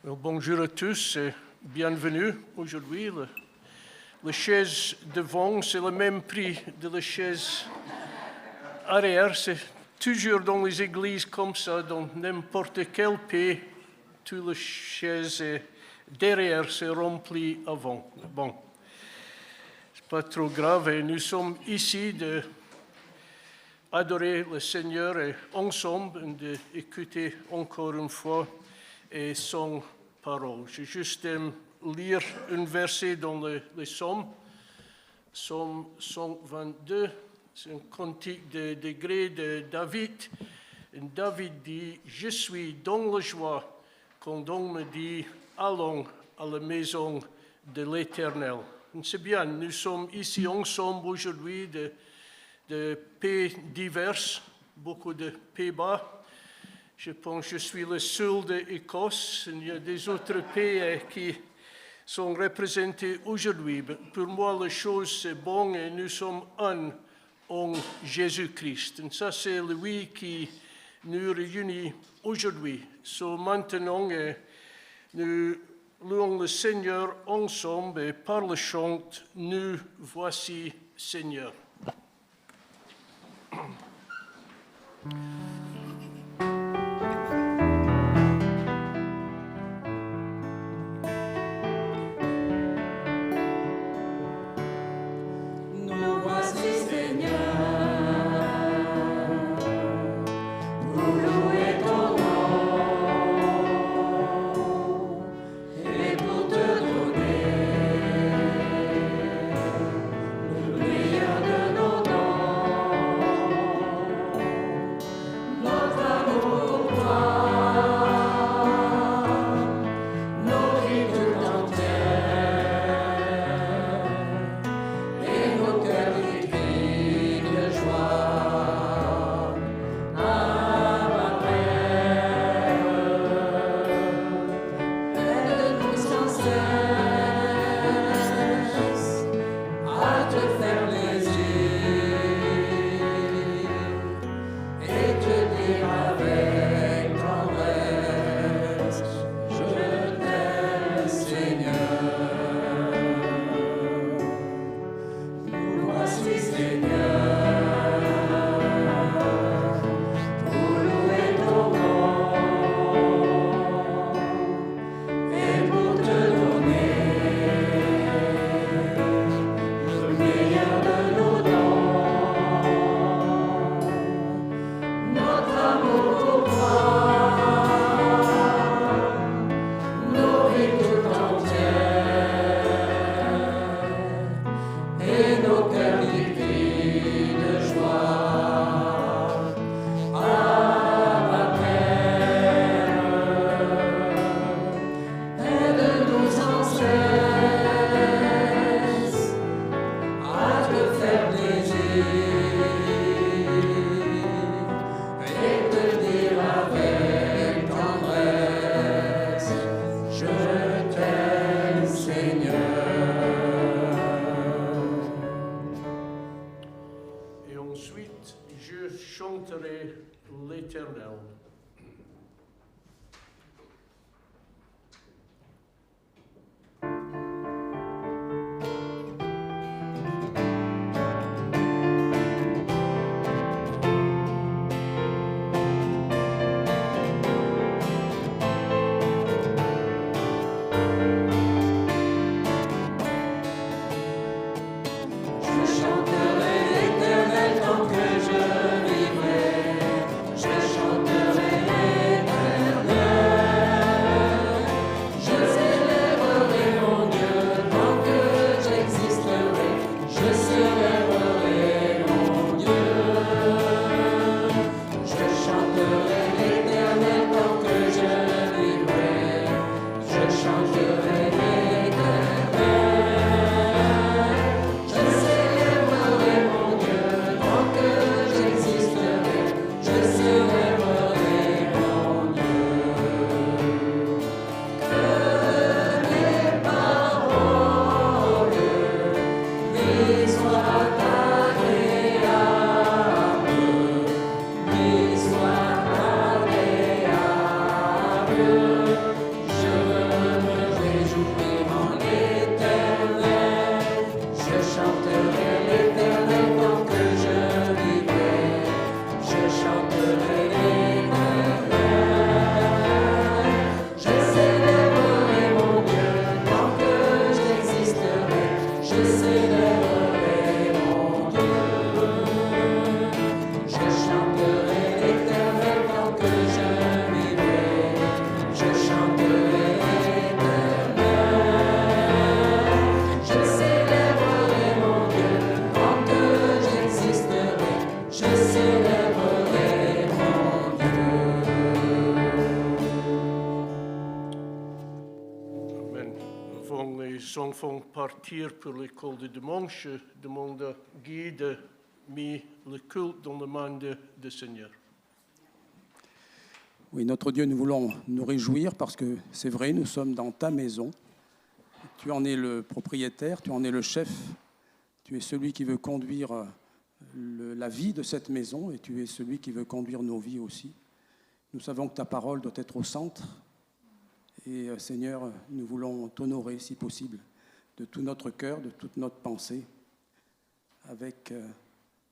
Bonjour à tous et bienvenue. Aujourd'hui, la chaise devant, c'est le même prix de la chaise arrière. C'est toujours dans les églises comme ça, dans n'importe quel pays, toutes les chaises derrière se remplies avant. Bon, c'est pas trop grave et nous sommes ici d'adorer le Seigneur et ensemble et d'écouter encore une fois et son parole. Je vais juste lire un verset dans les psaumes, psaume 122, c'est un cantique de degré de David. Et David dit, « Je suis dans la joie quand on me dit, allons à la maison de l'Éternel. » C'est bien, nous sommes ici ensemble aujourd'hui de pays divers, beaucoup de Pays-Bas. Je pense que je suis le seul d'Écosse. Il y a des autres pays qui sont représentés aujourd'hui. Pour moi, la chose, c'est bon et nous sommes un en Jésus-Christ. Et ça, c'est lui qui nous réunit aujourd'hui. Maintenant, nous louons le Seigneur ensemble et par le chant, nous voici Seigneur. les enfants partir pour l'école de dimanche, je demande à Guy de mettre le culte dans les mains du Seigneur. Oui, notre Dieu, nous voulons nous réjouir parce que c'est vrai, nous sommes dans ta maison. Tu en es le propriétaire, tu en es le chef. Tu es celui qui veut conduire la vie de cette maison et tu es celui qui veut conduire nos vies aussi. Nous savons que ta parole doit être au centre. Et Seigneur, nous voulons t'honorer, si possible, de tout notre cœur, de toute notre pensée, avec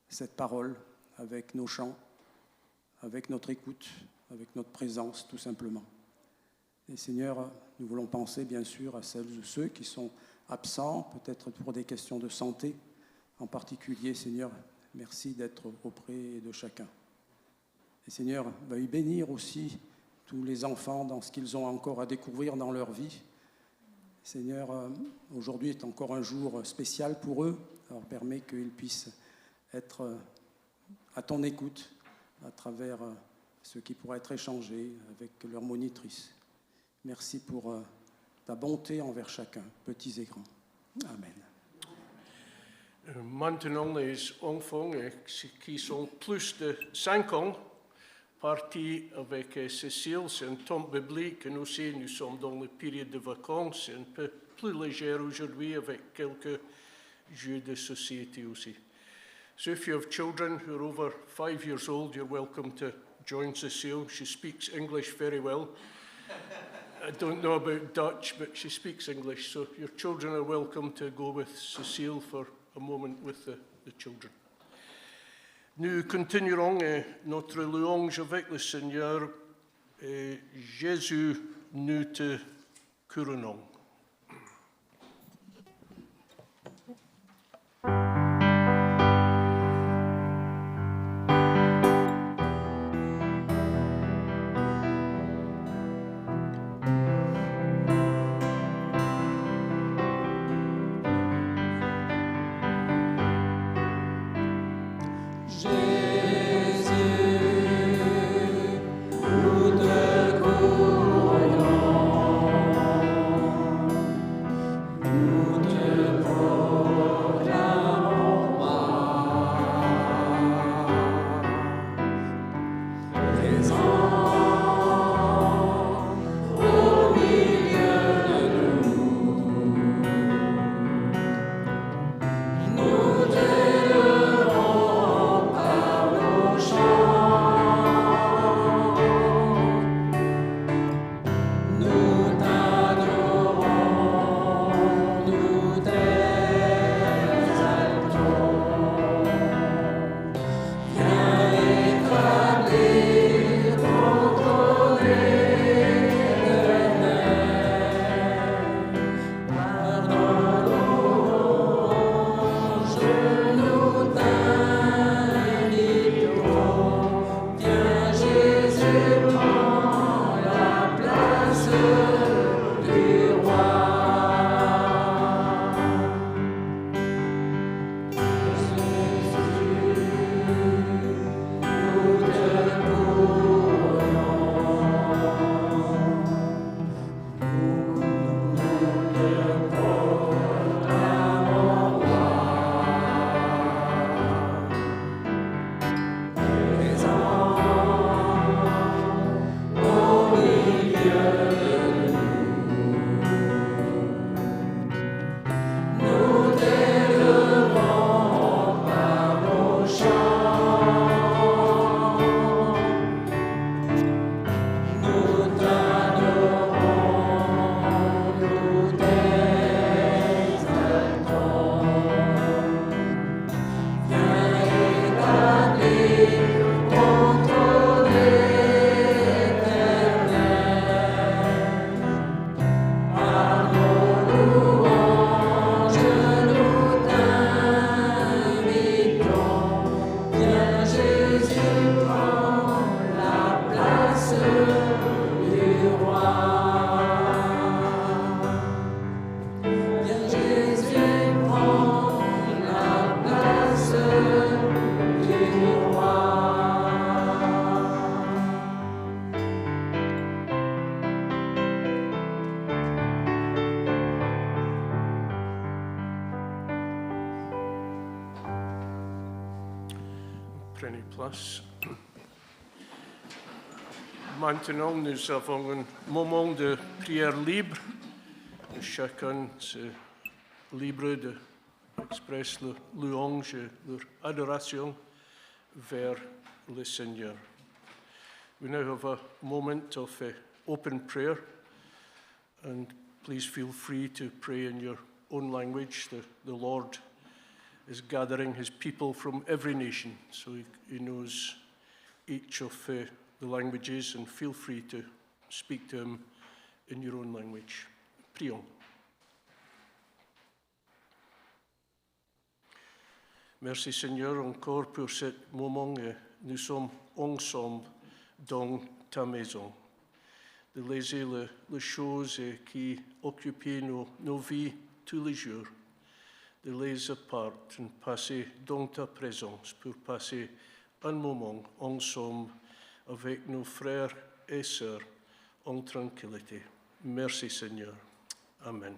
cette parole, avec nos chants, avec notre écoute, avec notre présence, tout simplement. Et Seigneur, nous voulons penser, bien sûr, à celles ou ceux qui sont absents, peut-être pour des questions de santé. En particulier, Seigneur, merci d'être auprès de chacun. Et Seigneur, veuille bénir aussi tous les enfants dans ce qu'ils ont encore à découvrir dans leur vie. Seigneur, aujourd'hui est encore un jour spécial pour eux. Alors permets qu'ils puissent être à ton écoute à travers ce qui pourra être échangé avec leur monitrice. Merci pour ta bonté envers chacun, petits et grands. Amen. Maintenant, les enfants qui sont plus de 5 ans partis avec Cécile. C'est un temps biblique. Nous aussi, nous sommes dans la période de vacances. C'est un peu plus léger aujourd'hui avec quelques jeux de société aussi. So if you have children who are over 5 years old, you're welcome to join Cécile. She speaks English very well. I don't know about Dutch, but she speaks English. So your children are welcome to go with Cécile for a moment with the children. Nous continuerons notre louange avec le Seigneur. Jésus, nous te couronnons. Nous te couronnons. Prenez place. Maintenant, nous avons un moment de prière libre. Chacun se libre d'exprimer leur louange et leur adoration vers le Seigneur. We now have a moment of open prayer, and please feel free to pray in your own language. The Lord is gathering his people from every nation, so he knows each of the languages, and feel free to speak to him in your own language. Prions. Merci Seigneur encore pour ce moment où nous sommes ensemble dans ta maison, de laisser les choses qui occupent nos vies tous les jours, de les apporter, et passer dans ta présence pour passer un moment ensemble avec nos frères et sœurs en tranquillité. Merci Seigneur. Amen.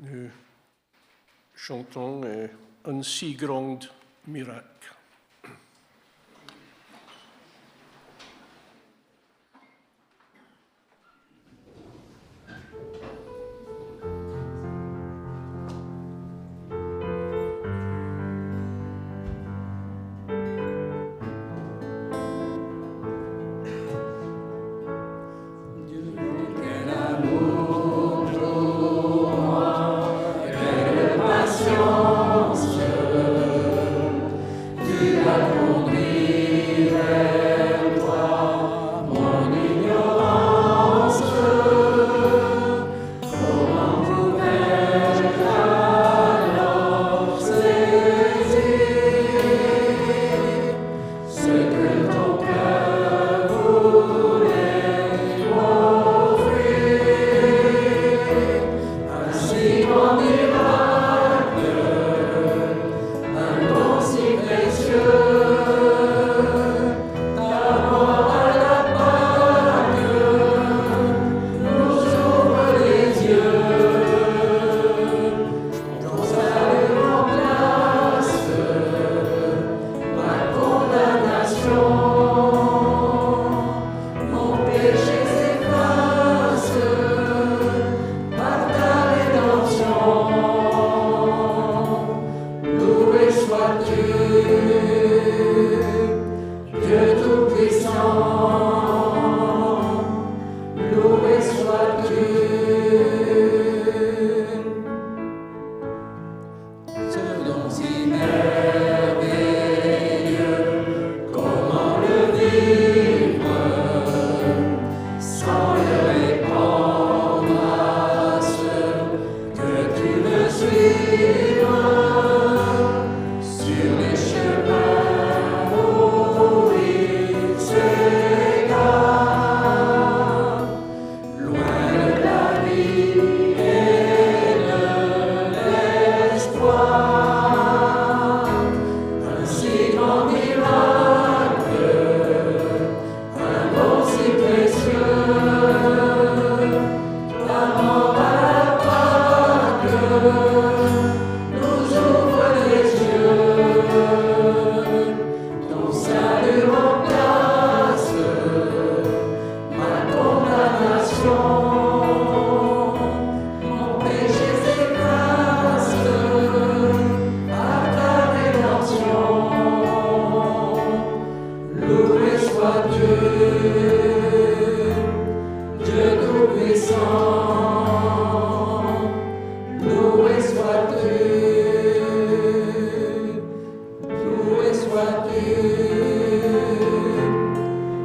Nous chantons un si grand miracle. Précieux.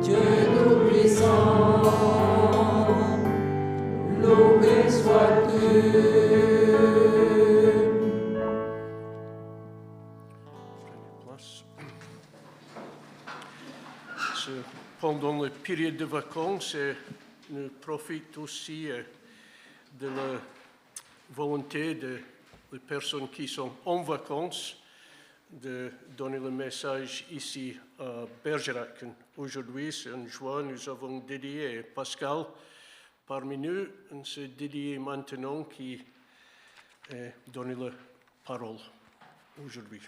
Dieu Tout-Puissant, loué sois-tu. Pendant la période de vacances, nous profitons aussi de la volonté des personnes qui sont en vacances de donner le message ici à Bergerac. Aujourd'hui, c'est une joie, nous avons dédié Pascal parmi nous, on se dédié maintenant qui donne la parole aujourd'hui.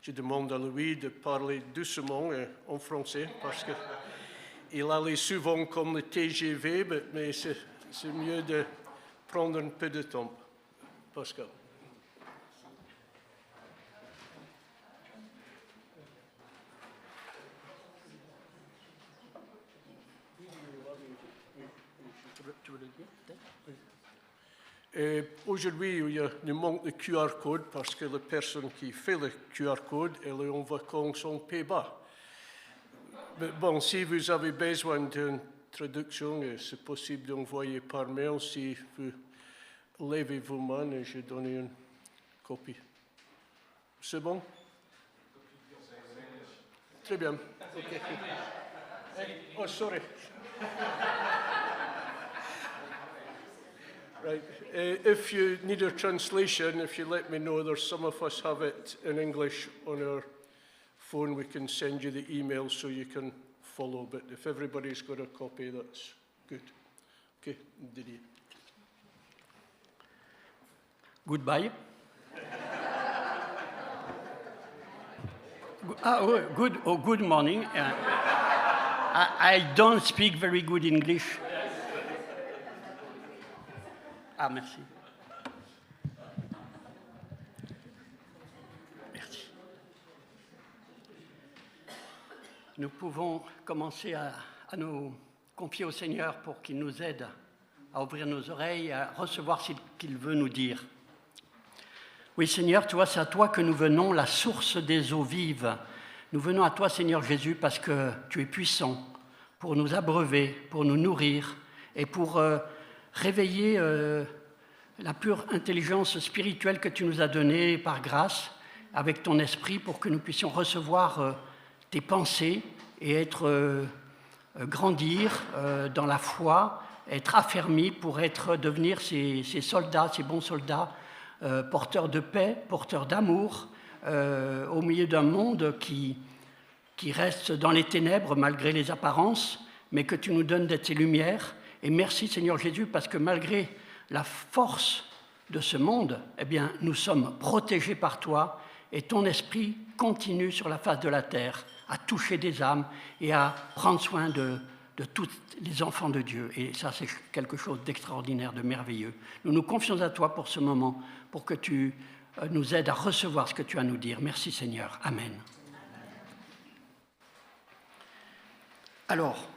Je demande à Louis de parler doucement en français parce qu'il allait souvent comme le TGV, mais c'est mieux de prendre un peu de temps. Pascal. Aujourd'hui, il nous manque le QR code parce que la personne qui fait le QR code, elle est en vacances en Pays-Bas. Bon, si vous avez besoin d'une traduction, c'est possible d'envoyer par mail. Si vous levez vos mains, et je donne une copie. C'est bon? Très bien. Okay. Oh, sorry. Right. If you need a translation, if you let me know, there's some of us have it in English on our phone. We can send you the email so you can follow. But if everybody's got a copy, that's good. Okay, Didier. Goodbye. Good morning. I don't speak very good English. Ah, merci. Merci. Nous pouvons commencer à nous confier au Seigneur pour qu'il nous aide à ouvrir nos oreilles, à recevoir ce qu'il veut nous dire. Oui, Seigneur, tu vois, c'est à toi que nous venons, la source des eaux vives. Nous venons à toi, Seigneur Jésus, parce que tu es puissant pour nous abreuver, pour nous nourrir et pour réveiller la pure intelligence spirituelle que tu nous as donnée par grâce avec ton esprit pour que nous puissions recevoir tes pensées et être grandir dans la foi, être affermis pour devenir ces soldats, ces bons soldats, porteurs de paix, porteurs d'amour, au milieu d'un monde qui reste dans les ténèbres malgré les apparences, mais que tu nous donnes d'être ces lumières. Et merci Seigneur Jésus, parce que malgré la force de ce monde, eh bien, nous sommes protégés par toi et ton esprit continue sur la face de la terre à toucher des âmes et à prendre soin de tous les enfants de Dieu. Et ça, c'est quelque chose d'extraordinaire, de merveilleux. Nous nous confions à toi pour ce moment, pour que tu nous aides à recevoir ce que tu as à nous dire. Merci Seigneur. Amen. Alors,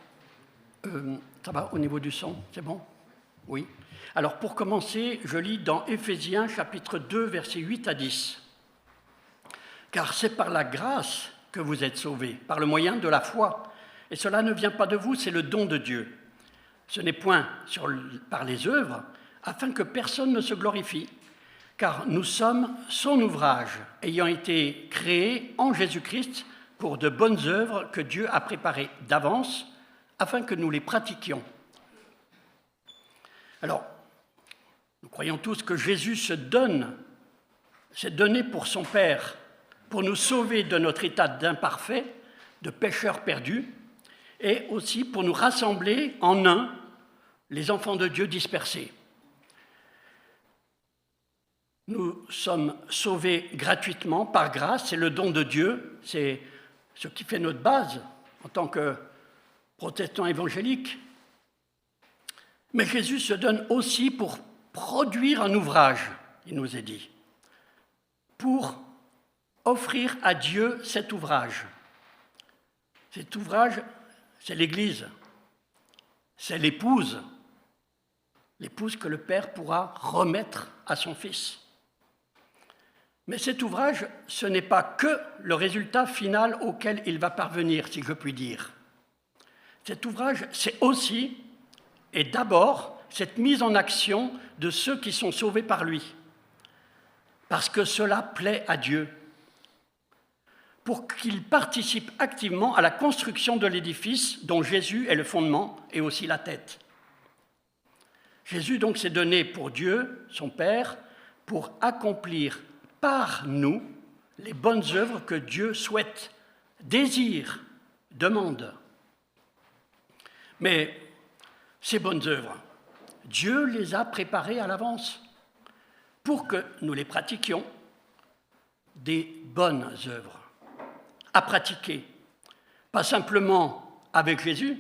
ça va au niveau du son, c'est bon? Oui. Alors, pour commencer, je lis dans Éphésiens, chapitre 2, versets 8 à 10. « Car c'est par la grâce que vous êtes sauvés, par le moyen de la foi. Et cela ne vient pas de vous, c'est le don de Dieu. Ce n'est point par les œuvres, afin que personne ne se glorifie. Car nous sommes son ouvrage, ayant été créés en Jésus-Christ pour de bonnes œuvres que Dieu a préparées d'avance, afin que nous les pratiquions. » Alors, nous croyons tous que Jésus s'est donné pour son Père, pour nous sauver de notre état d'imparfait, de pécheurs perdus, et aussi pour nous rassembler en un, les enfants de Dieu dispersés. Nous sommes sauvés gratuitement, par grâce, c'est le don de Dieu, c'est ce qui fait notre base en tant que protestants évangéliques. Mais Jésus se donne aussi pour produire un ouvrage, il nous est dit, pour offrir à Dieu cet ouvrage. Cet ouvrage, c'est l'Église, c'est l'épouse que le Père pourra remettre à son Fils. Mais cet ouvrage, ce n'est pas que le résultat final auquel il va parvenir, si je puis dire. Cet ouvrage, c'est aussi et d'abord cette mise en action de ceux qui sont sauvés par lui, parce que cela plaît à Dieu, pour qu'ils participent activement à la construction de l'édifice dont Jésus est le fondement et aussi la tête. Jésus donc s'est donné pour Dieu, son Père, pour accomplir par nous les bonnes œuvres que Dieu souhaite, désire, demande. Mais ces bonnes œuvres, Dieu les a préparées à l'avance pour que nous les pratiquions, des bonnes œuvres à pratiquer, pas simplement avec Jésus,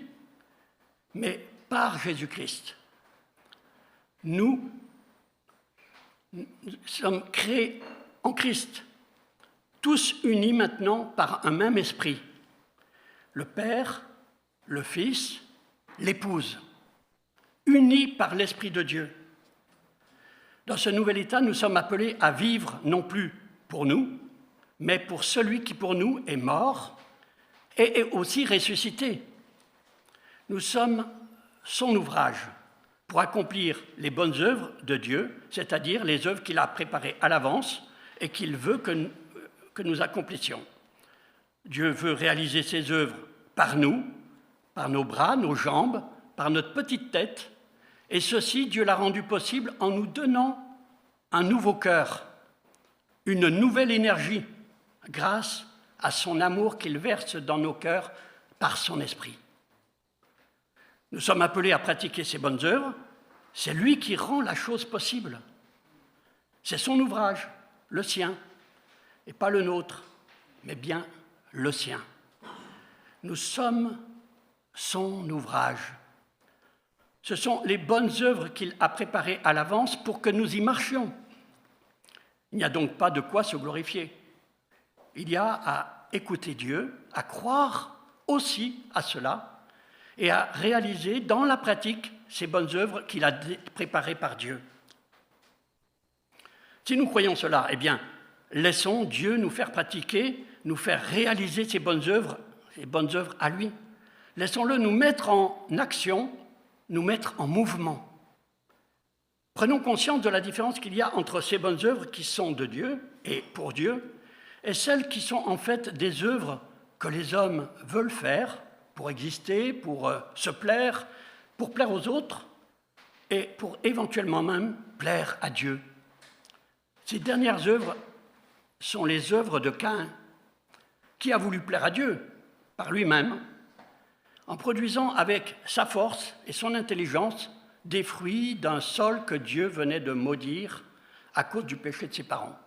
mais par Jésus-Christ. Nous sommes créés en Christ, tous unis maintenant par un même esprit, le Père, le Fils, l'épouse, unis par l'Esprit de Dieu. Dans ce nouvel état, nous sommes appelés à vivre non plus pour nous, mais pour celui qui pour nous est mort et est aussi ressuscité. Nous sommes son ouvrage pour accomplir les bonnes œuvres de Dieu, c'est-à-dire les œuvres qu'il a préparées à l'avance et qu'il veut que nous accomplissions. Dieu veut réaliser ses œuvres par nous, par nos bras, nos jambes, par notre petite tête, et ceci, Dieu l'a rendu possible en nous donnant un nouveau cœur, une nouvelle énergie, grâce à son amour qu'il verse dans nos cœurs par son esprit. Nous sommes appelés à pratiquer ces bonnes œuvres, c'est lui qui rend la chose possible. C'est son ouvrage, le sien, et pas le nôtre, mais bien le sien. Nous sommes son ouvrage. Ce sont les bonnes œuvres qu'il a préparées à l'avance pour que nous y marchions. Il n'y a donc pas de quoi se glorifier. Il y a à écouter Dieu, à croire aussi à cela et à réaliser dans la pratique ces bonnes œuvres qu'il a préparées par Dieu. Si nous croyons cela, eh bien, laissons Dieu nous faire pratiquer, nous faire réaliser ces bonnes œuvres à lui. Laissons-le nous mettre en action, nous mettre en mouvement. Prenons conscience de la différence qu'il y a entre ces bonnes œuvres qui sont de Dieu et pour Dieu, et celles qui sont en fait des œuvres que les hommes veulent faire pour exister, pour se plaire, pour plaire aux autres, et pour éventuellement même plaire à Dieu. Ces dernières œuvres sont les œuvres de Caïn, qui a voulu plaire à Dieu par lui-même, en produisant avec sa force et son intelligence des fruits d'un sol que Dieu venait de maudire à cause du péché de ses parents.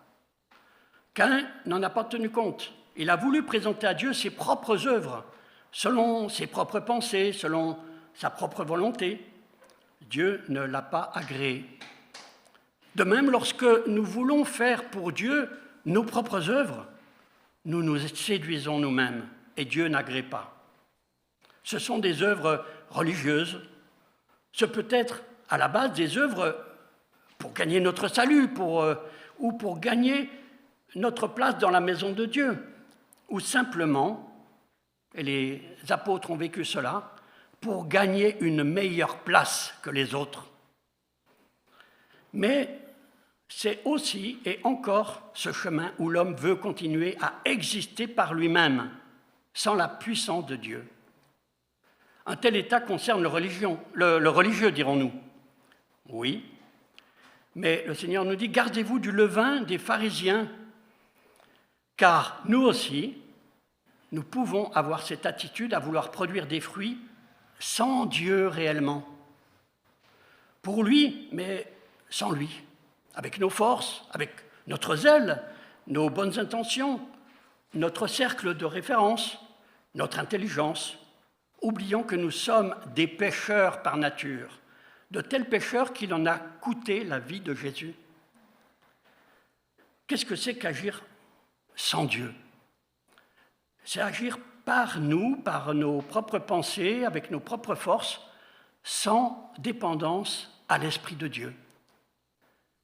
Caïn n'en a pas tenu compte. Il a voulu présenter à Dieu ses propres œuvres, selon ses propres pensées, selon sa propre volonté. Dieu ne l'a pas agréé. De même, lorsque nous voulons faire pour Dieu nos propres œuvres, nous nous séduisons nous-mêmes et Dieu n'agrée pas. Ce sont des œuvres religieuses. Ce peut être à la base des œuvres pour gagner notre salut, ou pour gagner notre place dans la maison de Dieu, ou simplement, et les apôtres ont vécu cela, pour gagner une meilleure place que les autres. Mais c'est aussi et encore ce chemin où l'homme veut continuer à exister par lui-même, sans la puissance de Dieu. Un tel état concerne le religieux, dirons-nous. Oui, mais le Seigneur nous dit « Gardez-vous du levain des pharisiens » car nous aussi, nous pouvons avoir cette attitude à vouloir produire des fruits sans Dieu réellement. Pour lui, mais sans lui. Avec nos forces, avec notre zèle, nos bonnes intentions, notre cercle de référence, notre intelligence. Oublions que nous sommes des pécheurs par nature, de tels pécheurs qu'il en a coûté la vie de Jésus. Qu'est-ce que c'est qu'agir sans Dieu? C'est agir par nous, par nos propres pensées, avec nos propres forces, sans dépendance à l'Esprit de Dieu.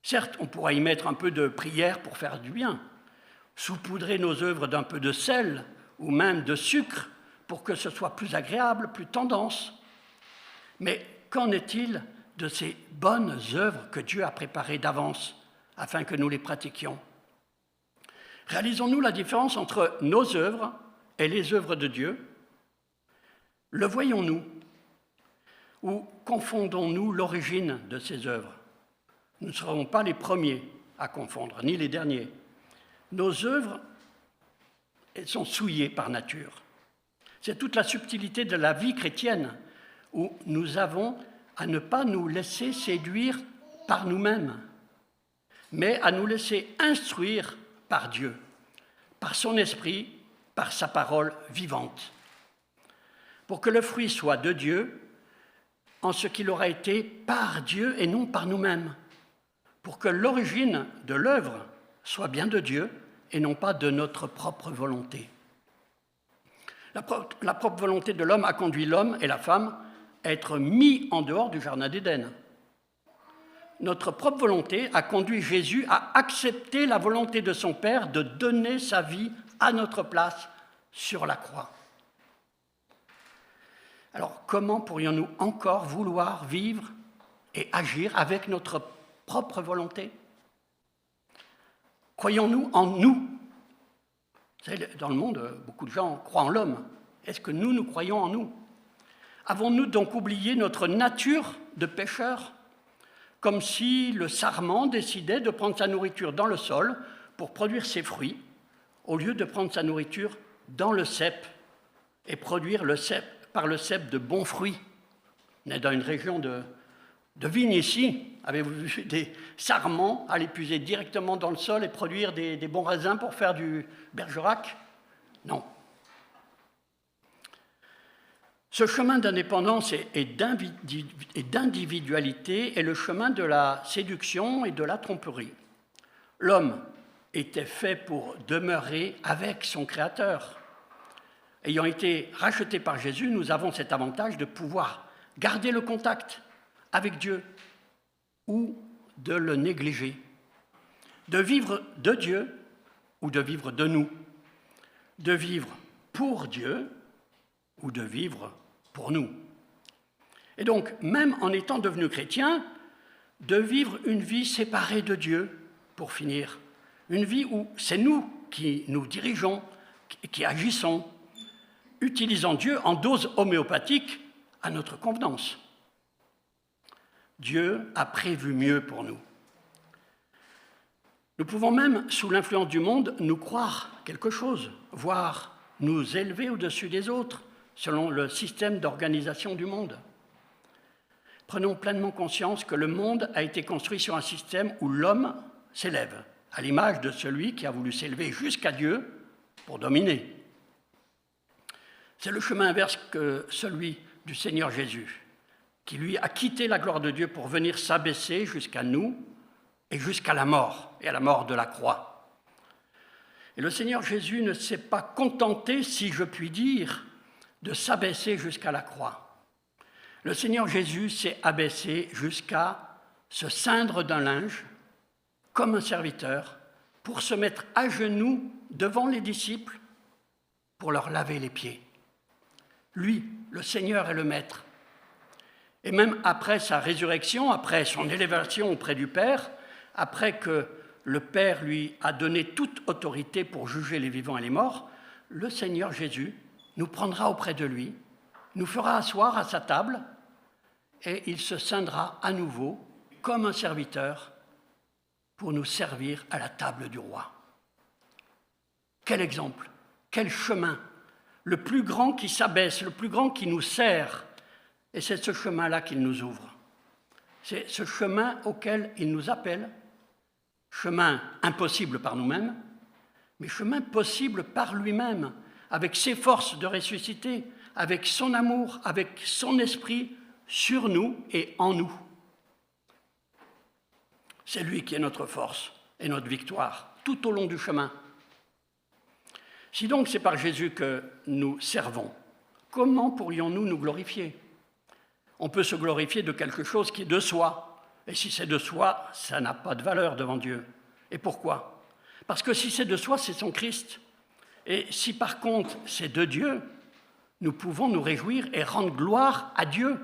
Certes, on pourra y mettre un peu de prière pour faire du bien, saupoudrer nos œuvres d'un peu de sel ou même de sucre pour que ce soit plus agréable, plus tendance. Mais qu'en est-il de ces bonnes œuvres que Dieu a préparées d'avance afin que nous les pratiquions? Réalisons-nous la différence entre nos œuvres et les œuvres de Dieu? Le voyons-nous? Ou confondons-nous l'origine de ces œuvres? Nous ne serons pas les premiers à confondre, ni les derniers. Nos œuvres, elles sont souillées par nature. C'est toute la subtilité de la vie chrétienne où nous avons à ne pas nous laisser séduire par nous-mêmes, mais à nous laisser instruire par Dieu, par son esprit, par sa parole vivante. Pour que le fruit soit de Dieu, en ce qu'il aura été par Dieu et non par nous-mêmes. Pour que l'origine de l'œuvre soit bien de Dieu et non pas de notre propre volonté. La propre volonté de l'homme a conduit l'homme et la femme à être mis en dehors du jardin d'Éden. Notre propre volonté a conduit Jésus à accepter la volonté de son Père de donner sa vie à notre place sur la croix. Alors, comment pourrions-nous encore vouloir vivre et agir avec notre propre volonté? Croyons-nous en nous? Vous savez, dans le monde, beaucoup de gens croient en l'homme. Est-ce que nous croyons en nous? Avons-nous donc oublié notre nature de pécheur, comme si le sarment décidait de prendre sa nourriture dans le sol pour produire ses fruits, au lieu de prendre sa nourriture dans le cep et produire par le cep de bons fruits? On est dans une région de vignes ici. Avez-vous vu des sarments aller puiser directement dans le sol et produire des bons raisins pour faire du Bergerac? Non. Ce chemin d'indépendance et d'individualité est le chemin de la séduction et de la tromperie. L'homme était fait pour demeurer avec son Créateur. Ayant été rachetés par Jésus, nous avons cet avantage de pouvoir garder le contact avec Dieu ou de le négliger, de vivre de Dieu ou de vivre de nous, de vivre pour Dieu ou de vivre pour nous. Et donc, même en étant devenus chrétiens, de vivre une vie séparée de Dieu, pour finir, une vie où c'est nous qui nous dirigeons, qui agissons, utilisant Dieu en dose homéopathique à notre convenance. Dieu a prévu mieux pour nous. Nous pouvons même, sous l'influence du monde, nous croire quelque chose, voire nous élever au-dessus des autres, selon le système d'organisation du monde. Prenons pleinement conscience que le monde a été construit sur un système où l'homme s'élève, à l'image de celui qui a voulu s'élever jusqu'à Dieu pour dominer. C'est le chemin inverse que celui du Seigneur Jésus, qui lui a quitté la gloire de Dieu pour venir s'abaisser jusqu'à nous et jusqu'à la mort, et à la mort de la croix. Et le Seigneur Jésus ne s'est pas contenté, si je puis dire, de s'abaisser jusqu'à la croix. Le Seigneur Jésus s'est abaissé jusqu'à se ceindre d'un linge, comme un serviteur, pour se mettre à genoux devant les disciples, pour leur laver les pieds. Lui, le Seigneur et le Maître. Et même après sa résurrection, après son élévation auprès du Père, après que le Père lui a donné toute autorité pour juger les vivants et les morts, le Seigneur Jésus nous prendra auprès de lui, nous fera asseoir à sa table et il se ceindra à nouveau comme un serviteur pour nous servir à la table du roi. Quel exemple, quel chemin, le plus grand qui s'abaisse, le plus grand qui nous sert, et c'est ce chemin-là qu'il nous ouvre. C'est ce chemin auquel il nous appelle, chemin impossible par nous-mêmes, mais chemin possible par lui-même, avec ses forces de ressusciter, avec son amour, avec son esprit sur nous et en nous. C'est lui qui est notre force et notre victoire, tout au long du chemin. Si donc c'est par Jésus que nous servons, comment pourrions-nous nous glorifier? On peut se glorifier de quelque chose qui est de soi, Et si c'est de soi, ça n'a pas de valeur devant Dieu. Et pourquoi? Parce que si c'est de soi, c'est son Christ. Et si par contre c'est de Dieu, nous pouvons nous réjouir et rendre gloire à Dieu.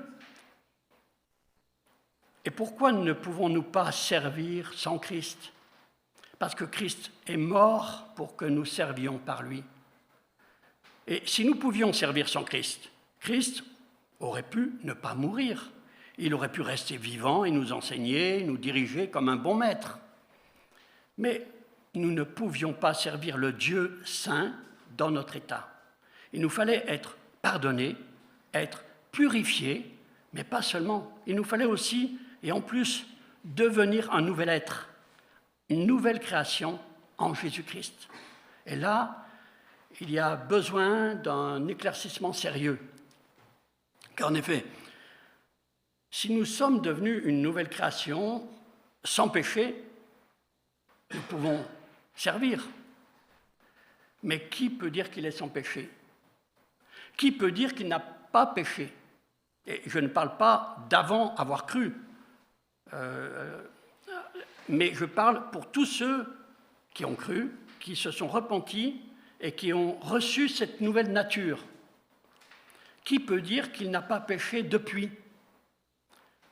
Et pourquoi ne pouvons-nous pas servir sans Christ? Parce que Christ est mort pour que nous servions par lui. Et si nous pouvions servir sans Christ, Christ aurait pu ne pas mourir. Il aurait pu rester vivant et nous enseigner, nous diriger comme un bon maître. Mais nous ne pouvions pas servir le Dieu saint dans notre état. Il nous fallait être pardonnés, être purifiés, mais pas seulement. Il nous fallait aussi, et en plus, devenir un nouvel être, une nouvelle création en Jésus-Christ. Et là, il y a besoin d'un éclaircissement sérieux. Car en effet, si nous sommes devenus une nouvelle création sans péché, nous pouvons servir. Mais qui peut dire qu'il est sans péché? Qui peut dire qu'il n'a pas péché? Et je ne parle pas d'avant avoir cru, mais je parle pour tous ceux qui ont cru, qui se sont repentis et qui ont reçu cette nouvelle nature. Qui peut dire qu'il n'a pas péché depuis?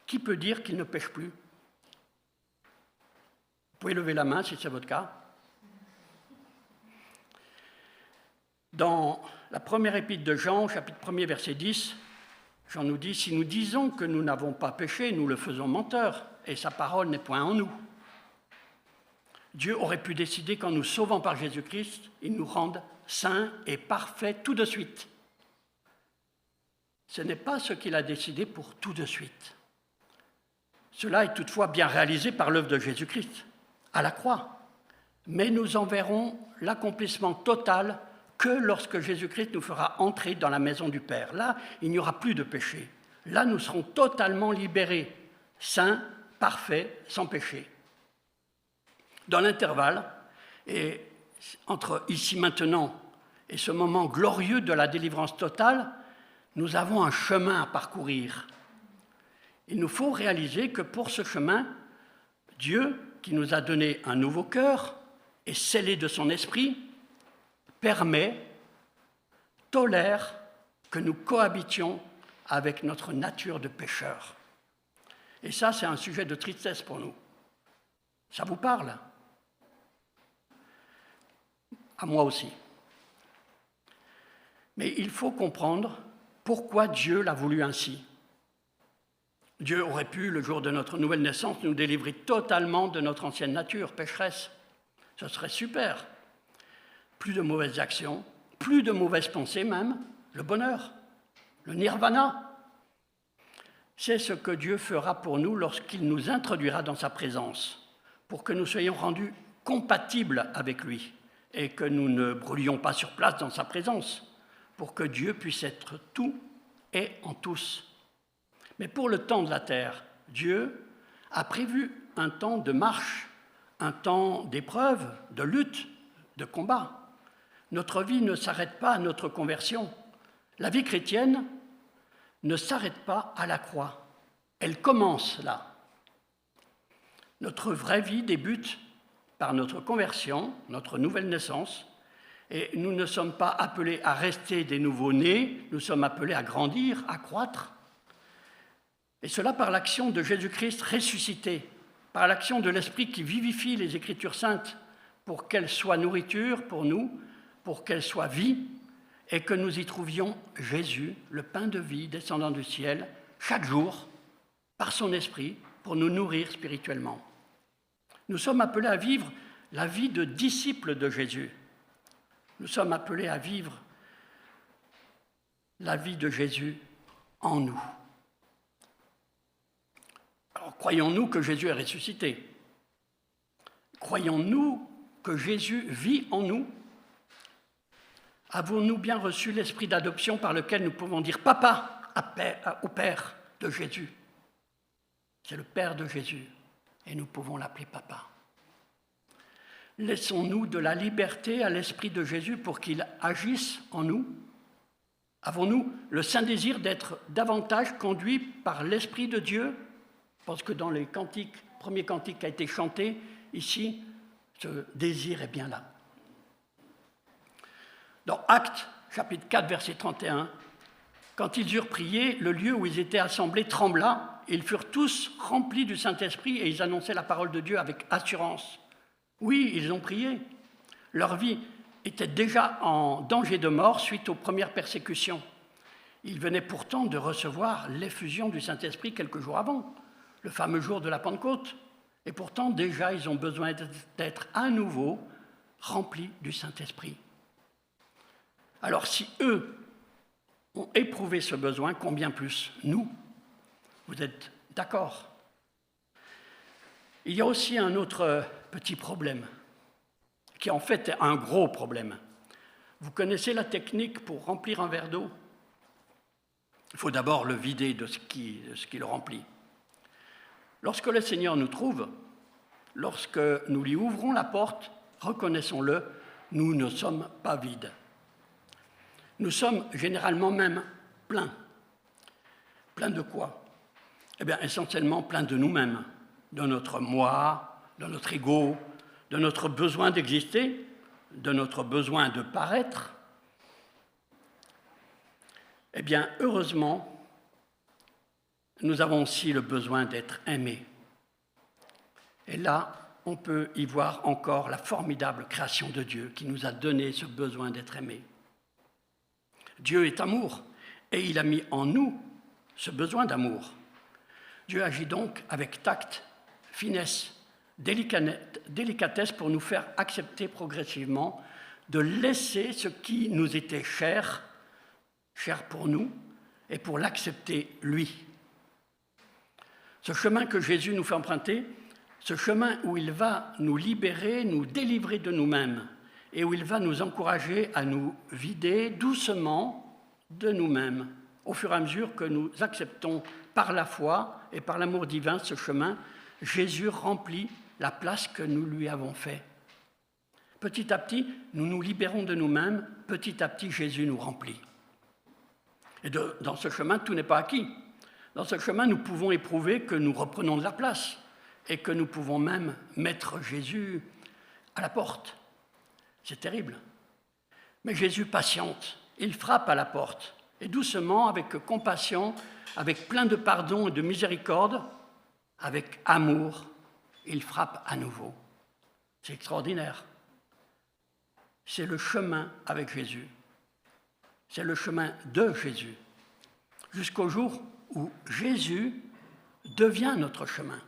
Qui peut dire qu'il ne pêche plus? Vous pouvez lever la main si c'est votre cas. Dans la première épître de Jean, chapitre 1er, verset 10, Jean nous dit « Si nous disons que nous n'avons pas péché, nous le faisons menteur, et sa parole n'est point en nous. » Dieu aurait pu décider qu'en nous sauvant par Jésus-Christ, il nous rende saints et parfaits tout de suite. Ce n'est pas ce qu'il a décidé pour tout de suite. Cela est toutefois bien réalisé par l'œuvre de Jésus-Christ, à la croix. Mais nous en verrons l'accomplissement total que lorsque Jésus-Christ nous fera entrer dans la maison du Père. Là, il n'y aura plus de péché. Là, nous serons totalement libérés, saints, parfaits, sans péché. Dans l'intervalle, et entre ici maintenant et ce moment glorieux de la délivrance totale, nous avons un chemin à parcourir. Il nous faut réaliser que pour ce chemin, Dieu, qui nous a donné un nouveau cœur et scellé de son esprit, permet, tolère que nous cohabitions avec notre nature de pécheur. Et ça, c'est un sujet de tristesse pour nous. Ça vous parle? À moi aussi. Mais il faut comprendre pourquoi Dieu l'a voulu ainsi. Dieu aurait pu, le jour de notre nouvelle naissance, nous délivrer totalement de notre ancienne nature pécheresse. Ce serait super. Plus de mauvaises actions, plus de mauvaises pensées même, le bonheur, le nirvana. C'est ce que Dieu fera pour nous lorsqu'il nous introduira dans sa présence, pour que nous soyons rendus compatibles avec lui et que nous ne brûlions pas sur place dans sa présence, pour que Dieu puisse être tout et en tous. Mais pour le temps de la terre, Dieu a prévu un temps de marche, un temps d'épreuve, de lutte, de combat. Notre vie ne s'arrête pas à notre conversion. La vie chrétienne ne s'arrête pas à la croix. Elle commence là. Notre vraie vie débute par notre conversion, notre nouvelle naissance, et nous ne sommes pas appelés à rester des nouveaux-nés, nous sommes appelés à grandir, à croître. Et cela par l'action de Jésus-Christ ressuscité, par l'action de l'Esprit qui vivifie les Écritures saintes pour qu'elles soient nourriture pour nous, pour qu'elles soient vie, et que nous y trouvions Jésus, le pain de vie descendant du ciel, chaque jour, par son Esprit, pour nous nourrir spirituellement. Nous sommes appelés à vivre la vie de disciples de Jésus. Nous sommes appelés à vivre la vie de Jésus en nous. Alors, croyons-nous que Jésus est ressuscité? Croyons-nous que Jésus vit en nous? Avons-nous bien reçu l'esprit d'adoption par lequel nous pouvons dire « Papa » au Père de Jésus? C'est le Père de Jésus, et nous pouvons l'appeler Papa. Laissons-nous de la liberté à l'Esprit de Jésus pour qu'il agisse en nous? Avons-nous le saint désir d'être davantage conduits par l'Esprit de Dieu, pense que dans les cantiques, premier cantique qui a été chanté, ici, ce désir est bien là. Dans Actes, chapitre 4, verset 31, quand ils eurent prié, le lieu où ils étaient assemblés trembla, et ils furent tous remplis du Saint-Esprit, et ils annonçaient la parole de Dieu avec assurance. Oui, ils ont prié. Leur vie était déjà en danger de mort suite aux premières persécutions. Ils venaient pourtant de recevoir l'effusion du Saint-Esprit quelques jours avant, le fameux jour de la Pentecôte. Et pourtant, déjà, ils ont besoin d'être à nouveau remplis du Saint-Esprit. Alors, si eux ont éprouvé ce besoin, combien plus nous? Vous êtes d'accord? Il y a aussi un autre petit problème, qui en fait est un gros problème. Vous connaissez la technique pour remplir un verre d'eau? Il faut d'abord le vider de ce qui le remplit. Lorsque le Seigneur nous trouve, lorsque nous lui ouvrons la porte, reconnaissons-le, nous ne sommes pas vides. Nous sommes généralement même pleins. Pleins de quoi? Eh bien, essentiellement pleins de nous-mêmes, de notre moi, de notre ego, de notre besoin d'exister, de notre besoin de paraître. Eh bien, heureusement, nous avons aussi le besoin d'être aimés. Et là, on peut y voir encore la formidable création de Dieu qui nous a donné ce besoin d'être aimés. Dieu est amour et il a mis en nous ce besoin d'amour. Dieu agit donc avec tact, finesse, délicatesse pour nous faire accepter progressivement de laisser ce qui nous était cher pour nous et pour l'accepter lui. Ce chemin que Jésus nous fait emprunter, ce chemin où il va nous libérer, nous délivrer de nous-mêmes et où il va nous encourager à nous vider doucement de nous-mêmes au fur et à mesure que nous acceptons par la foi et par l'amour divin ce chemin, Jésus remplit la place que nous lui avons faite. Petit à petit, nous nous libérons de nous-mêmes, petit à petit, Jésus nous remplit. Et dans ce chemin, tout n'est pas acquis. Dans ce chemin, nous pouvons éprouver que nous reprenons de la place et que nous pouvons même mettre Jésus à la porte. C'est terrible. Mais Jésus patiente, il frappe à la porte. Et doucement, avec compassion, avec plein de pardon et de miséricorde, avec amour, il frappe à nouveau. C'est extraordinaire. C'est le chemin avec Jésus. C'est le chemin de Jésus. Jusqu'au jour où Jésus devient notre chemin.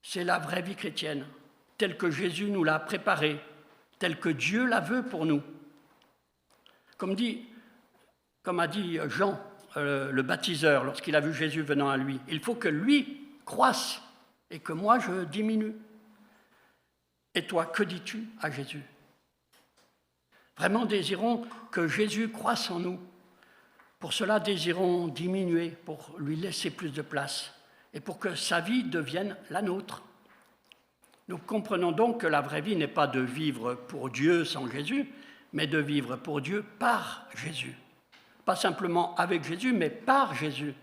C'est la vraie vie chrétienne, telle que Jésus nous l'a préparée, telle que Dieu la veut pour nous. Comme a dit Jean, le baptiseur, lorsqu'il a vu Jésus venant à lui, il faut que lui croisse et que moi je diminue. Et toi, que dis-tu à Jésus? Vraiment désirons que Jésus croisse en nous. Pour cela, désirons diminuer, pour lui laisser plus de place et pour que sa vie devienne la nôtre. Nous comprenons donc que la vraie vie n'est pas de vivre pour Dieu sans Jésus, mais de vivre pour Dieu par Jésus. Pas simplement avec Jésus, mais par Jésus.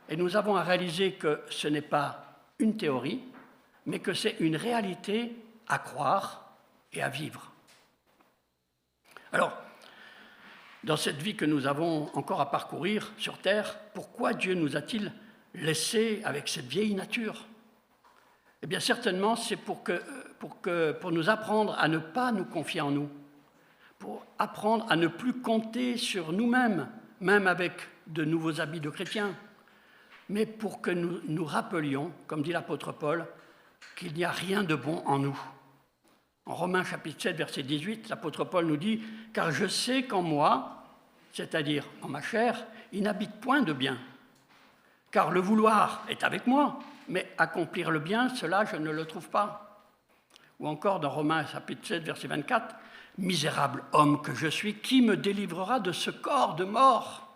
Et nous avons à réaliser que ce n'est pas une théorie, mais que c'est une réalité à croire et à vivre. Alors, dans cette vie que nous avons encore à parcourir sur Terre, pourquoi Dieu nous a-t-il laissés avec cette vieille nature? Eh bien, certainement, c'est pour nous apprendre à ne pas nous confier en nous, pour apprendre à ne plus compter sur nous-mêmes, même avec de nouveaux habits de chrétiens, mais pour que nous nous rappelions, comme dit l'apôtre Paul, qu'il n'y a rien de bon en nous. En Romains chapitre 7, verset 18, l'apôtre Paul nous dit « Car je sais qu'en moi, c'est-à-dire en ma chair, il n'habite point de bien. Car le vouloir est avec moi, mais accomplir le bien, cela je ne le trouve pas. » Ou encore dans Romains chapitre 7, verset 24, « Misérable homme que je suis, qui me délivrera de ce corps de mort ?»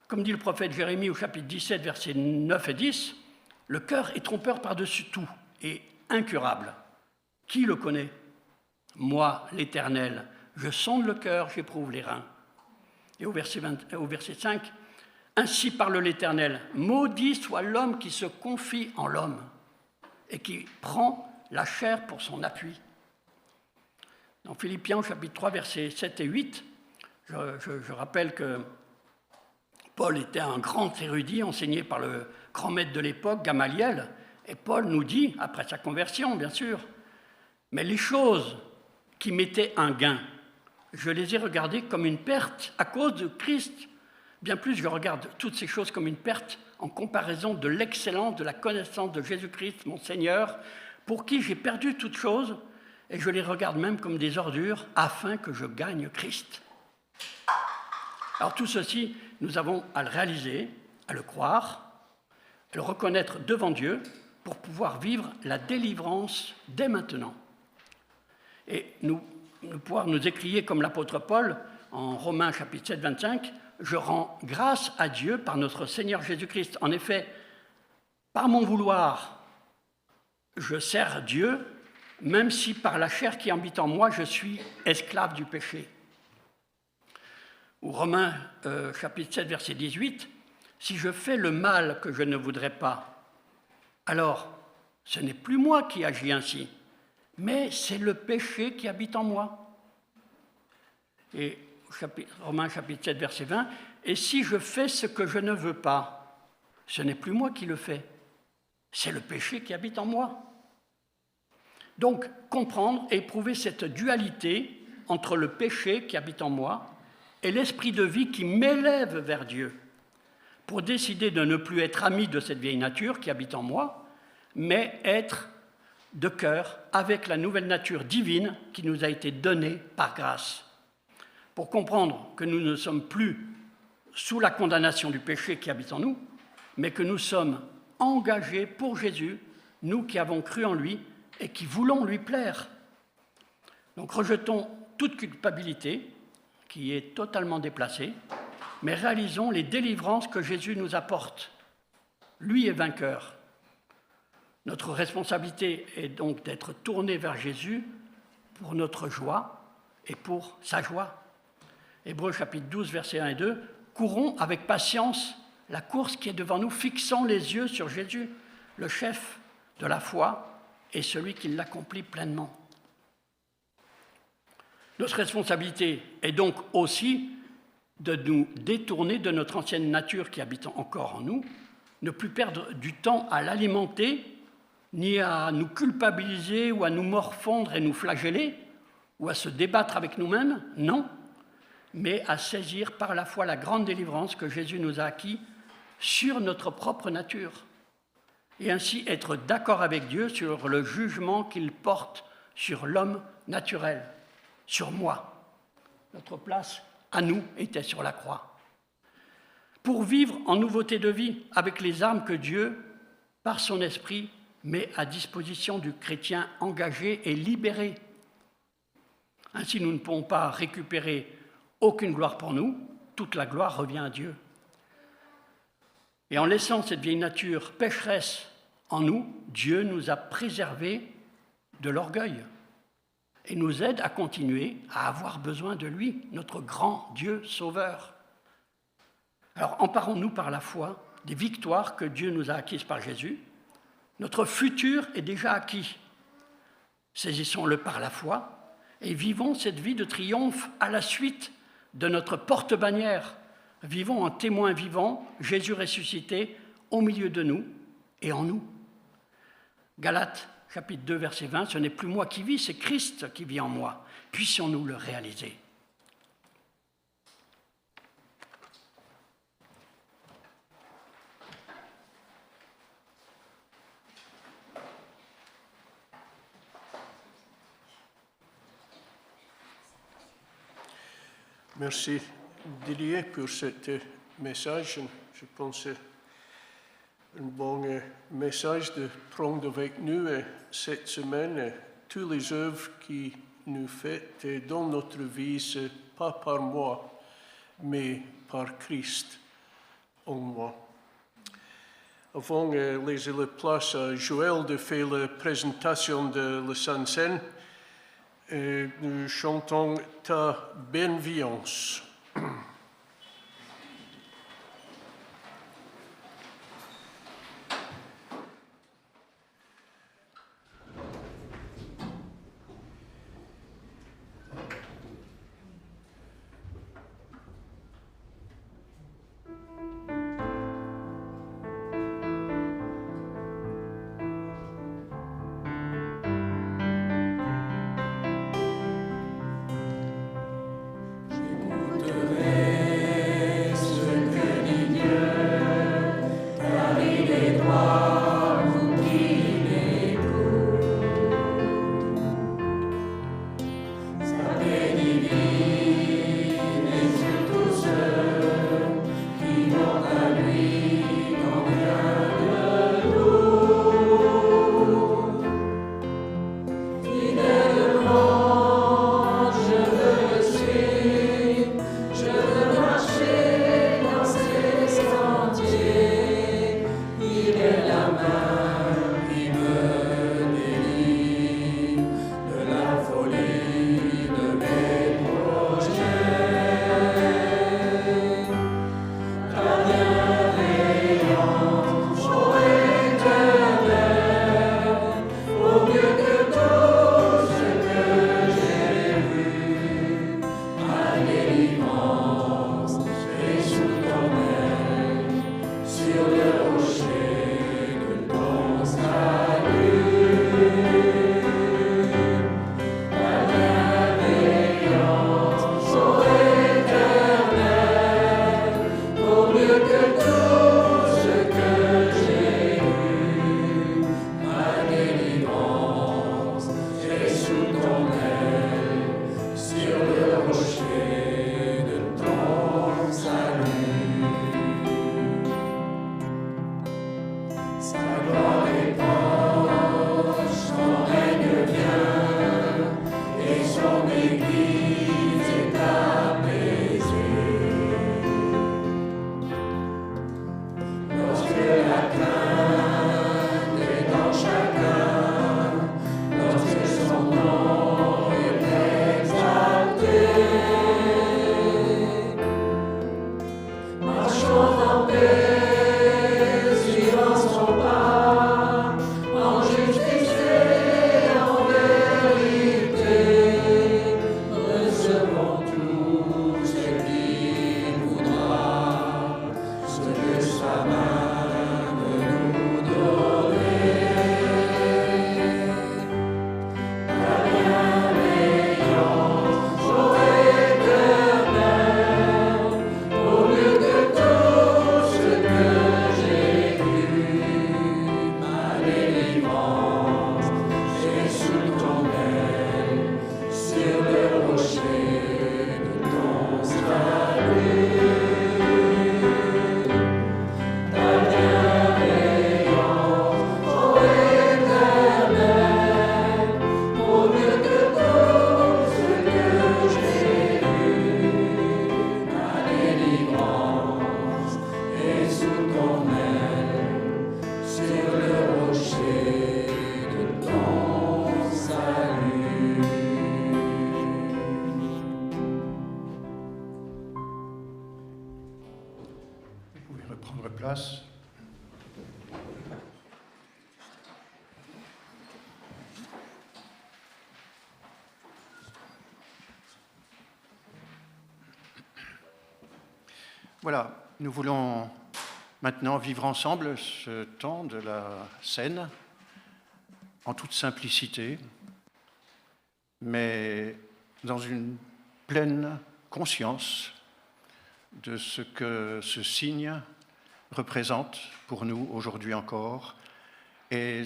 Comme dit le prophète Jérémie au chapitre 17, versets 9 et 10, « Le cœur est trompeur par-dessus tout et incurable. Qui le connaît? Moi, l'Éternel, je sonde le cœur, j'éprouve les reins. » Et au verset 5, Ainsi parle l'Éternel, maudit soit l'homme qui se confie en l'homme et qui prend la chair pour son appui. Dans Philippiens, chapitre 3, versets 7 et 8, je rappelle que Paul était un grand érudit enseigné par le grand maître de l'époque, Gamaliel, et Paul nous dit, après sa conversion, bien sûr, « Mais les choses qui m'étaient un gain, je les ai regardées comme une perte à cause de Christ. Bien plus, je regarde toutes ces choses comme une perte en comparaison de l'excellence de la connaissance de Jésus-Christ, mon Seigneur, pour qui j'ai perdu toutes choses, et je les regarde même comme des ordures, afin que je gagne Christ. » Alors tout ceci, nous avons à le réaliser, à le croire, à le reconnaître devant Dieu, pour pouvoir vivre la délivrance dès maintenant. Et nous pouvoir nous écrier comme l'apôtre Paul, en Romains chapitre 7, 25, « Je rends grâce à Dieu par notre Seigneur Jésus-Christ. En effet, par mon vouloir, je sers Dieu, même si par la chair qui habite en moi, je suis esclave du péché. » Ou Romains chapitre 7, verset 18, « Si je fais le mal que je ne voudrais pas, alors ce n'est plus moi qui agis ainsi, mais c'est le péché qui habite en moi. » Et Romains chapitre 7, verset 20, « Et si je fais ce que je ne veux pas, ce n'est plus moi qui le fais, c'est le péché qui habite en moi. » Donc, comprendre et éprouver cette dualité entre le péché qui habite en moi et l'esprit de vie qui m'élève vers Dieu, pour décider de ne plus être ami de cette vieille nature qui habite en moi, mais être de cœur avec la nouvelle nature divine qui nous a été donnée par grâce. Pour comprendre que nous ne sommes plus sous la condamnation du péché qui habite en nous, mais que nous sommes engagés pour Jésus, nous qui avons cru en lui et qui voulons lui plaire. Donc rejetons toute culpabilité qui est totalement déplacée, mais réalisons les délivrances que Jésus nous apporte. Lui est vainqueur. Notre responsabilité est donc d'être tournés vers Jésus pour notre joie et pour sa joie. Hébreux chapitre 12, versets 1 et 2, « Courons avec patience la course qui est devant nous, fixant les yeux sur Jésus, le chef de la foi et celui qui l'accomplit pleinement. » Notre responsabilité est donc aussi de nous détourner de notre ancienne nature qui habite encore en nous, ne plus perdre du temps à l'alimenter, ni à nous culpabiliser ou à nous morfondre et nous flageller, ou à se débattre avec nous-mêmes, non, mais à saisir par la foi la grande délivrance que Jésus nous a acquis sur notre propre nature, et ainsi être d'accord avec Dieu sur le jugement qu'il porte sur l'homme naturel, sur moi. Notre place à nous était sur la croix. Pour vivre en nouveauté de vie avec les armes que Dieu, par son esprit, met à disposition du chrétien engagé et libéré. Ainsi, nous ne pouvons pas récupérer aucune gloire pour nous, toute la gloire revient à Dieu. Et en laissant cette vieille nature pécheresse en nous, Dieu nous a préservés de l'orgueil et nous aide à continuer à avoir besoin de lui, notre grand Dieu sauveur. Alors, emparons-nous par la foi des victoires que Dieu nous a acquises par Jésus. Notre futur est déjà acquis. Saisissons-le par la foi et vivons cette vie de triomphe à la suite de notre porte-bannière. Vivons en témoin vivant, Jésus ressuscité au milieu de nous et en nous. Galates chapitre 2, verset 20, « Ce n'est plus moi qui vis, c'est Christ qui vit en moi. Puissions-nous le réaliser. » Merci Didier pour ce message. Je pense que c'est un bon message de prendre avec nous cette semaine toutes les œuvres qui nous faites dans notre vie, c'est pas par moi, mais par Christ en moi. Avant de laisser la place à Joël de faire la présentation de la Sainte Seine, nous chantons Ta bienveillance. Place. Voilà, nous voulons maintenant vivre ensemble ce temps de la Seine en toute simplicité, mais dans une pleine conscience de ce que ce signe représente pour nous aujourd'hui encore, et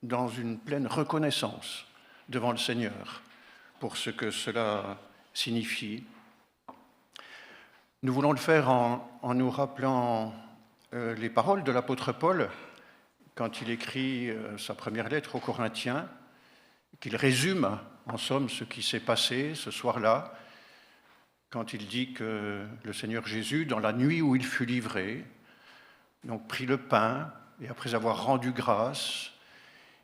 dans une pleine reconnaissance devant le Seigneur pour ce que cela signifie. Nous voulons le faire en nous rappelant les paroles de l'apôtre Paul quand il écrit sa première lettre aux Corinthiens, qu'il résume en somme ce qui s'est passé ce soir-là, quand il dit que le Seigneur Jésus, dans la nuit où il fut livré, donc prit le pain, et après avoir rendu grâce,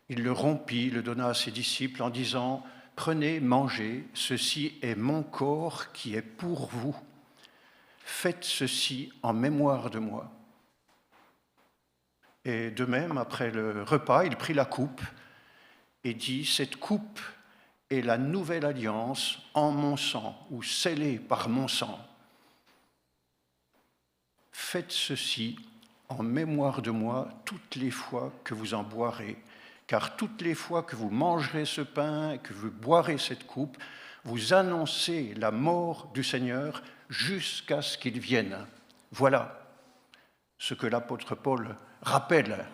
il le rompit, le donna à ses disciples en disant « Prenez, mangez, ceci est mon corps qui est pour vous. Faites ceci en mémoire de moi. » Et de même, après le repas, il prit la coupe et dit « Cette coupe est la nouvelle alliance en mon sang, ou scellée par mon sang. Faites ceci en mémoire de moi toutes les fois que vous en boirez, car toutes les fois que vous mangerez ce pain et que vous boirez cette coupe, vous annoncez la mort du Seigneur jusqu'à ce qu'il vienne. » Voilà ce que l'apôtre Paul rappelle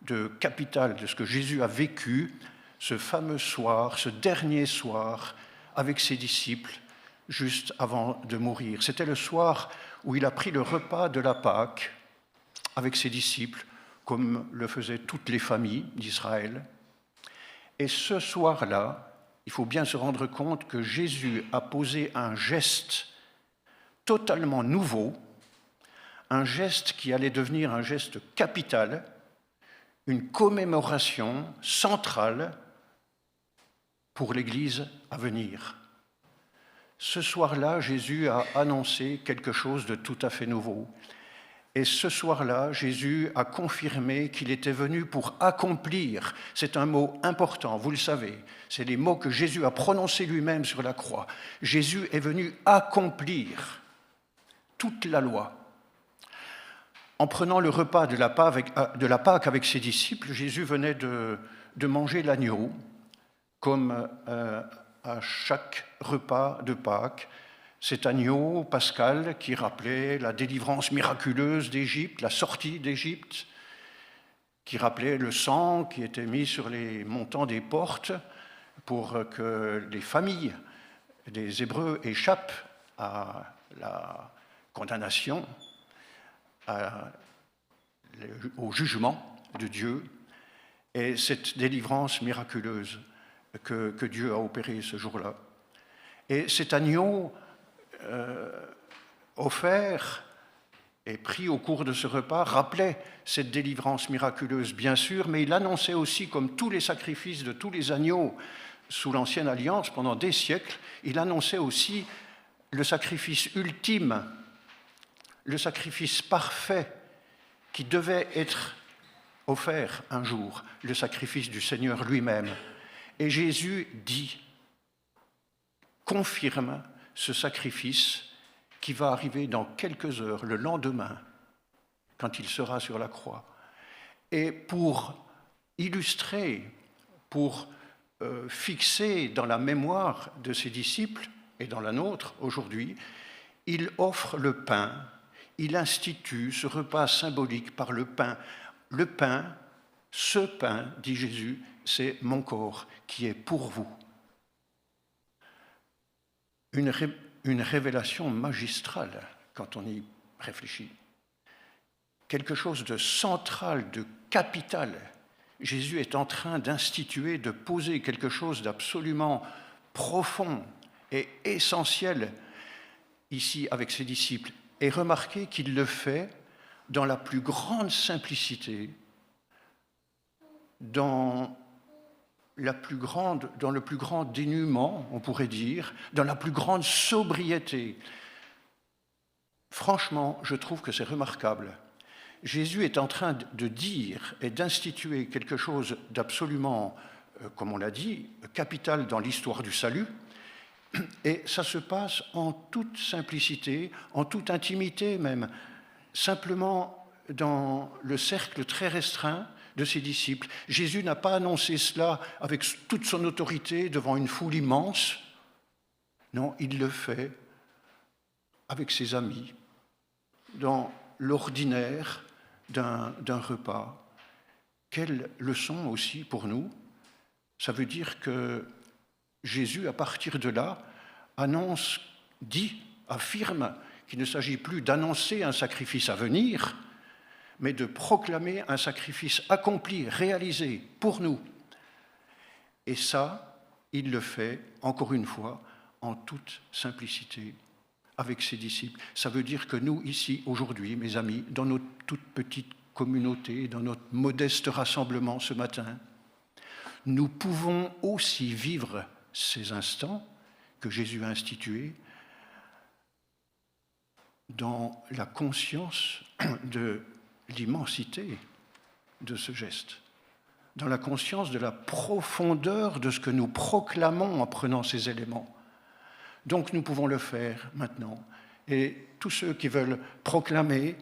de capital de ce que Jésus a vécu ce fameux soir, ce dernier soir, avec ses disciples, juste avant de mourir. C'était le soir où il a pris le repas de la Pâque avec ses disciples, comme le faisaient toutes les familles d'Israël. Et ce soir-là, il faut bien se rendre compte que Jésus a posé un geste totalement nouveau, un geste qui allait devenir un geste capital, une commémoration centrale pour l'Église à venir. Ce soir-là, Jésus a annoncé quelque chose de tout à fait nouveau. Et ce soir-là, Jésus a confirmé qu'il était venu pour accomplir. C'est un mot important, vous le savez. C'est les mots que Jésus a prononcés lui-même sur la croix. Jésus est venu accomplir toute la loi. En prenant le repas de la Pâque avec ses disciples, Jésus venait de manger l'agneau, comme à chaque repas de Pâques. Cet agneau pascal qui rappelait la délivrance miraculeuse d'Égypte, la sortie d'Égypte, qui rappelait le sang qui était mis sur les montants des portes pour que les familles des Hébreux échappent à la condamnation, au jugement de Dieu, et cette délivrance miraculeuse que Dieu a opérée ce jour-là. Et cet agneau offert et pris au cours de ce repas rappelait cette délivrance miraculeuse, bien sûr, mais il annonçait aussi, comme tous les sacrifices de tous les agneaux sous l'Ancienne Alliance pendant des siècles, il annonçait aussi le sacrifice ultime, le sacrifice parfait qui devait être offert un jour, le sacrifice du Seigneur lui-même. Et Jésus dit, confirme ce sacrifice qui va arriver dans quelques heures, le lendemain, quand il sera sur la croix. Et pour illustrer, pour fixer dans la mémoire de ses disciples et dans la nôtre aujourd'hui, il offre le pain, il institue ce repas symbolique par le pain. Le pain, ce pain, dit Jésus, c'est mon corps qui est pour vous. Une révélation magistrale quand on y réfléchit. Quelque chose de central, de capital. Jésus est en train d'instituer, de poser quelque chose d'absolument profond et essentiel ici avec ses disciples. Et remarquez qu'il le fait dans la plus grande simplicité, dans le plus grand dénuement, on pourrait dire, dans la plus grande sobriété. Franchement, je trouve que c'est remarquable. Jésus est en train de dire et d'instituer quelque chose d'absolument, comme on l'a dit, capital dans l'histoire du salut, et ça se passe en toute simplicité, en toute intimité même, simplement dans le cercle très restreint de ses disciples. Jésus n'a pas annoncé cela avec toute son autorité devant une foule immense. Non, il le fait avec ses amis, dans l'ordinaire d'un repas. Quelle leçon aussi pour nous. Ça veut dire que Jésus, à partir de là, annonce, dit, affirme qu'il ne s'agit plus d'annoncer un sacrifice à venir, mais de proclamer un sacrifice accompli, réalisé pour nous. Et ça, il le fait, encore une fois, en toute simplicité, avec ses disciples. Ça veut dire que nous, ici, aujourd'hui, mes amis, dans notre toute petite communauté, dans notre modeste rassemblement ce matin, nous pouvons aussi vivre ces instants que Jésus a institués dans la conscience de l'immensité de ce geste, dans la conscience de la profondeur de ce que nous proclamons en prenant ces éléments. Donc nous pouvons le faire maintenant. Et tous ceux qui veulent proclamer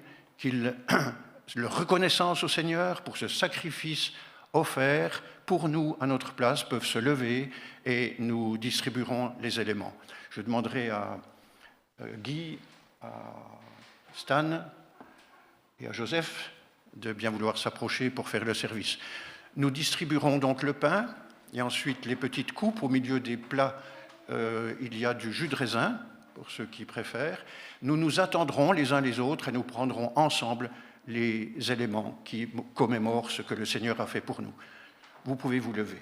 leur reconnaissance au Seigneur pour ce sacrifice offert pour nous à notre place peuvent se lever et nous distribuerons les éléments. Je demanderai à Guy, à Stan et à Joseph de bien vouloir s'approcher pour faire le service. Nous distribuerons donc le pain et ensuite les petites coupes. Au milieu des plats, il y a du jus de raisin, pour ceux qui préfèrent. Nous nous attendrons les uns les autres et nous prendrons ensemble les éléments qui commémorent ce que le Seigneur a fait pour nous. Vous pouvez vous lever.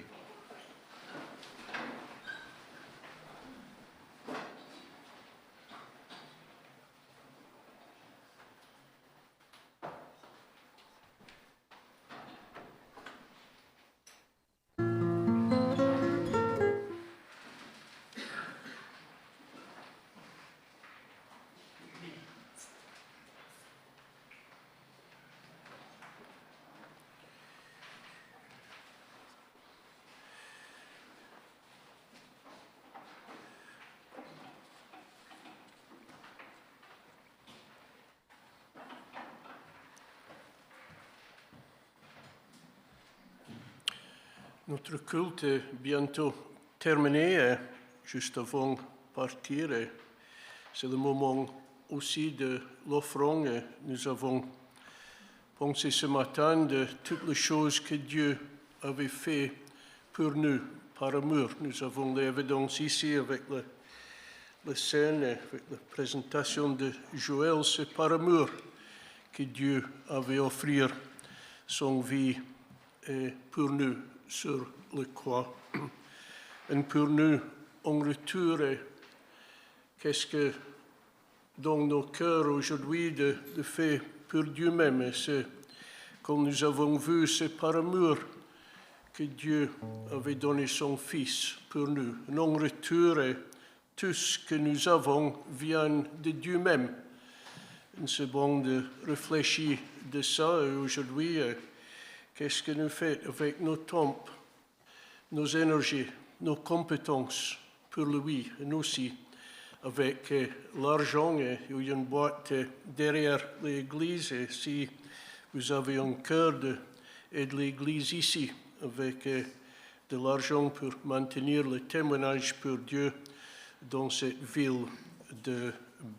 Notre culte est bientôt terminé, juste avant de partir. C'est le moment aussi de l'offrande. Nous avons pensé ce matin de toutes les choses que Dieu avait fait pour nous, par amour. Nous avons l'évidence ici avec la scène, avec la présentation de Joël. C'est par amour que Dieu avait offert son vie pour nous sur la croix. Et pour nous, en retour, qu'est-ce que dans nos cœurs aujourd'hui de fait pour Dieu même, c'est comme nous avons vu, c'est par amour que Dieu avait donné son Fils pour nous. En retour, tout ce que nous avons vient de Dieu même. C'est bon de réfléchir de ça aujourd'hui. Qu'est-ce que nous faisons avec nos temps, nos énergies, nos compétences pour lui, et nous aussi, avec l'argent. Il y a une boîte derrière l'église, et si vous avez un cœur d'aider l'église ici, avec de l'argent pour maintenir le témoignage pour Dieu dans cette ville de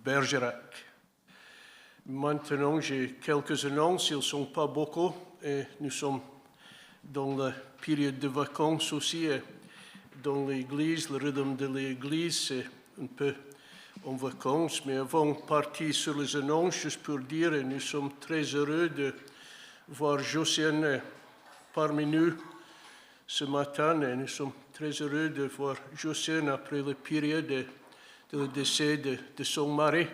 Bergerac. Maintenant, j'ai quelques annonces, ils ne sont pas beaucoup, et nous sommes dans la période de vacances aussi. Dans l'église, le rythme de l'église, c'est un peu en vacances, mais avant de partir sur les annonces, juste pour dire, nous sommes très heureux de voir Josiane parmi nous ce matin, et nous sommes très heureux de voir Josiane après la période de le décès de son mari.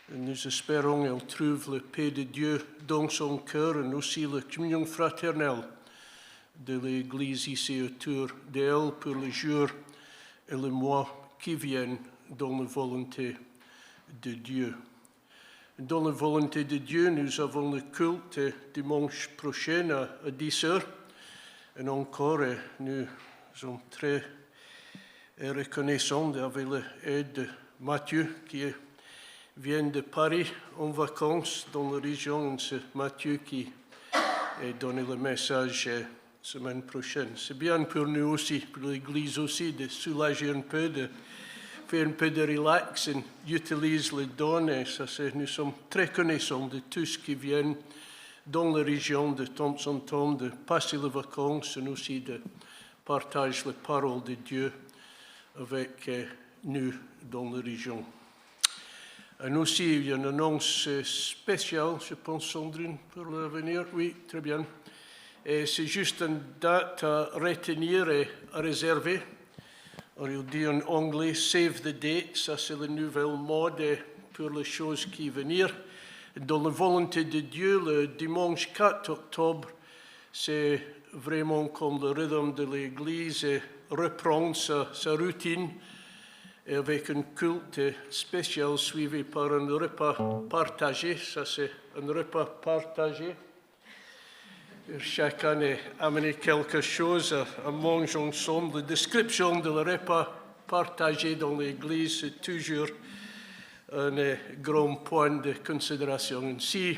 Nous espérons qu'elle trouve la paix de Dieu dans son cœur et aussi la communion fraternelle de l'Église ici autour d'elle pour les jours et les mois qui viennent dans la volonté de Dieu. Dans la volonté de Dieu, nous avons le culte dimanche prochain à 10 heures. Et encore, nous sommes très reconnaissants avec l'aide de Mathieu qui vient de Paris en vacances dans la région. C'est Mathieu qui a donné le message semaine prochaine. C'est bien pour nous aussi, pour l'Église aussi, de soulager un peu, de faire un peu de relax et utiliser les dons. Et ça, nous sommes très connaissants de tout ce qui vient dans la région de temps en temps, de passer les vacances et aussi de partager la parole de Dieu avec nous dans la région. Et aussi, il y a une annonce spéciale, je pense, Sandrine, pour l'avenir. Oui, très bien. Et c'est juste une date à retenir et à réserver. Alors, il dit en anglais, save the date, ça c'est le nouvel mode pour les choses qui vont venir. Dans la volonté de Dieu, le dimanche 4 octobre, c'est vraiment comme le rythme de l'Église reprend sa routine, et avec un culte spécial suivi par un repas partagé. Ça, c'est un repas partagé. Chacun a amené quelque chose à manger ensemble. La description de le repas partagé dans l'Église, c'est toujours un grand point de considération. Si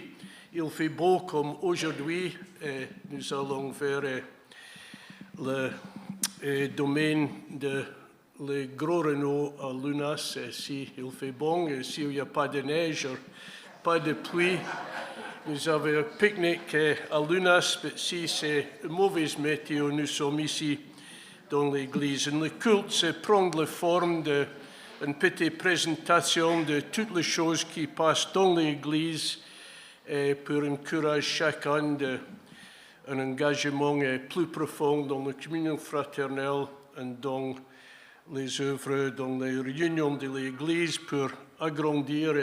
il fait beau comme aujourd'hui, nous allons vers le domaine de les gros Renault à Lunas. S'il fait bon, et s'il n'y a pas de neige, pas de pluie, nous avons un pique-nique à Lunas, mais si c'est mauvaise météo, nous sommes ici dans l'église. Et le culte, c'est prendre la forme d'une petite présentation de toutes les choses qui passent dans l'église et pour encourager chacun un engagement plus profond dans la communion fraternelle et dans les œuvres, dans les réunions de l'Église pour agrandir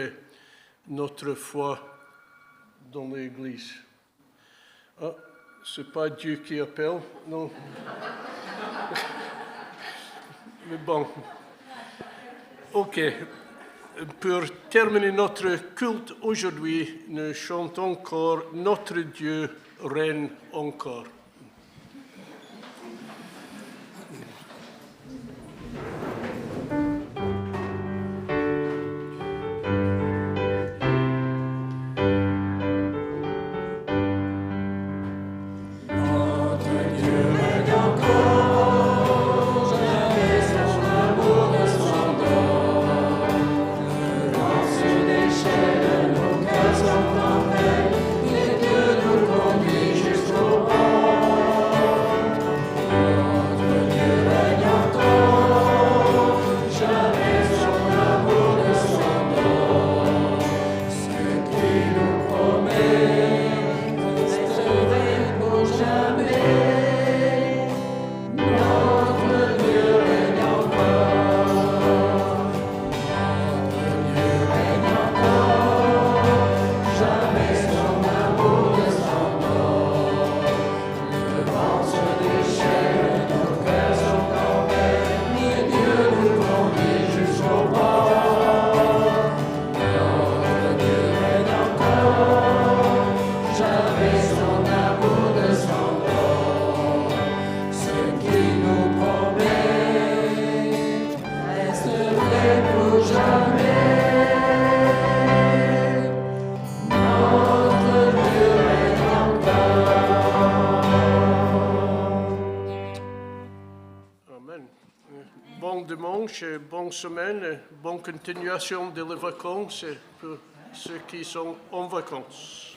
notre foi dans l'Église. Ah, c'est pas Dieu qui appelle, non. Mais bon. OK. Pour terminer notre culte aujourd'hui, nous chantons encore « Notre Dieu règne encore ». Notre Dieu règne encore. dimanche, bonne semaine, bonne continuation de les vacances pour ceux qui sont en vacances.